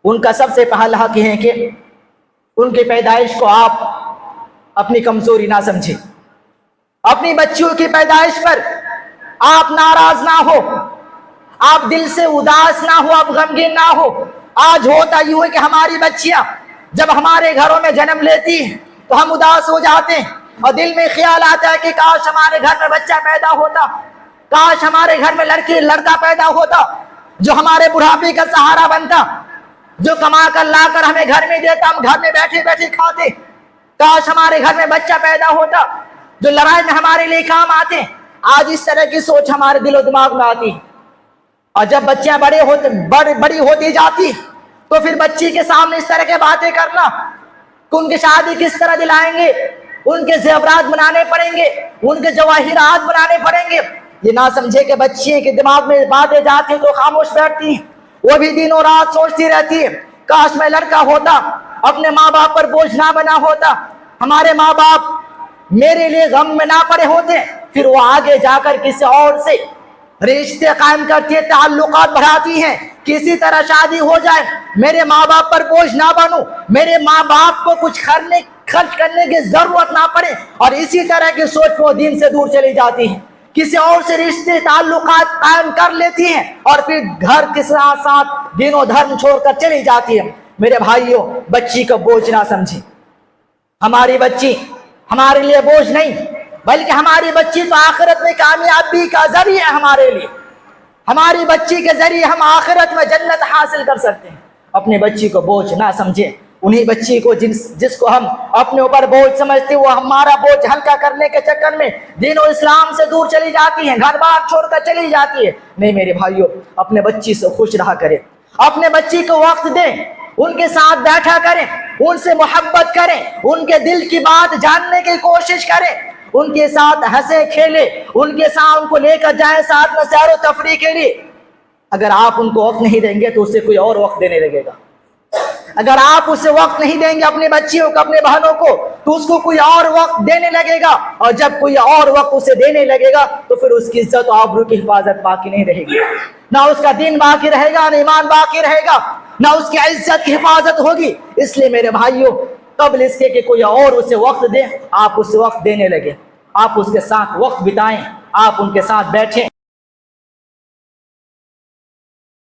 ان کا سب سے پہلا حق یہ ہے کہ ان کی پیدائش کو آپ اپنی کمزوری نہ سمجھیں. اپنی بچیوں کی پیدائش پر آپ ناراض نہ ہو, آپ دل سے اداس نہ ہو, آپ غمگین نہ ہو. آج ہوتا یوں ہے کہ ہماری بچیاں جب ہمارے گھروں میں جنم لیتی ہیں تو ہم اداس ہو جاتے ہیں اور دل میں خیال آتا ہے کہ کاش ہمارے گھر میں بچہ پیدا ہوتا, کاش ہمارے گھر میں لڑکا پیدا ہوتا جو ہمارے بڑھاپے کا سہارا بنتا, جو کما کر لا کر ہمیں گھر میں دیتا, ہم گھر میں بیٹھے بیٹھے کھاتے. کاش ہمارے گھر میں بچہ پیدا ہوتا جو لڑائی میں ہمارے لیے کام آتے. آج اس طرح کی سوچ ہمارے دل و دماغ میں آتی, اور جب بچیاں بڑی ہوتی جاتی تو پھر بچی کے سامنے اس طرح کے باتیں کرنا کہ ان کی شادی کس طرح دلائیں گے, ان کے زیورات بنانے پڑیں گے, ان کے جواہرات بنانے پڑیں گے. یہ نہ سمجھے کہ بچی کے دماغ میں باتیں جاتی ہیں تو خاموش بیٹھتی ہیں, وہ بھی دن اور رات سوچتی رہتی ہے کاش میں لڑکا ہوتا, اپنے ماں باپ پر بوجھ نہ بنا ہوتا, ہمارے ماں باپ میرے لیے غم میں نہ پڑے ہوتے. پھر وہ آگے جا کر کسی اور سے رشتے قائم کرتی ہے, تعلقات بڑھاتی ہیں, کسی طرح شادی ہو جائے, میرے ماں باپ پر بوجھ نہ بنوں, میرے ماں باپ کو کچھ خرچ کرنے کی ضرورت نہ پڑے. اور اسی طرح کی سوچ وہ دین سے دور چلی جاتی ہے, کسی اور سے رشتے تعلقات قائم کر لیتی ہیں اور پھر گھر کے ساتھ ساتھ دین و دھرم چھوڑ کر چلی جاتی ہے. میرے بھائیوں, بچی کو بوجھ نہ سمجھیں. ہماری بچی ہمارے لیے بوجھ نہیں, بلکہ ہماری بچی تو آخرت میں کامیابی کا ذریعہ ہے ہمارے لیے. ہماری بچی کے ذریعے ہم آخرت میں جنت حاصل کر سکتے ہیں. اپنے بچی کو بوجھ نہ سمجھیں. انہی بچی کو جس کو ہم اپنے اوپر بوجھ سمجھتے ہیں, وہ ہمارا بوجھ ہلکا کرنے کے چکر میں دین و اسلام سے دور چلی جاتی ہیں, گھر بار چھوڑ کر چلی جاتی ہے. نہیں میرے بھائیوں, اپنے بچی سے خوش رہا کریں, اپنے بچی کو وقت دیں, ان کے ساتھ بیٹھا کریں, ان سے محبت کریں, ان کے دل کی بات جاننے کی کوشش کریں, ان کے ساتھ ہنسے کھیلے, ان کے ساتھ ان کو لے کر جائیں ساتھ میں سیر و تفریح کے لیے. اگر آپ ان کو وقت نہیں دیں گے تو اسے کوئی اور وقت دینے لگے گا. اگر آپ اسے وقت نہیں دیں گے اپنی بچیوں کو, اپنے بہنوں کو, تو اس کو کوئی اور وقت دینے لگے گا, اور جب کوئی اور وقت اسے دینے لگے گا تو پھر اس کی عزت و آبرو کی حفاظت باقی نہیں رہے گی, نہ اس کا دین باقی رہے گا, نہ ایمان باقی رہے گا, نہ اس کی عزت کی حفاظت ہوگی. اس لیے میرے بھائیوں, قبل اس کے کہ کوئی اور اسے وقت دے, آپ اسے وقت دینے لگے, آپ اس کے ساتھ وقت بتائیں, آپ ان کے ساتھ بیٹھیں.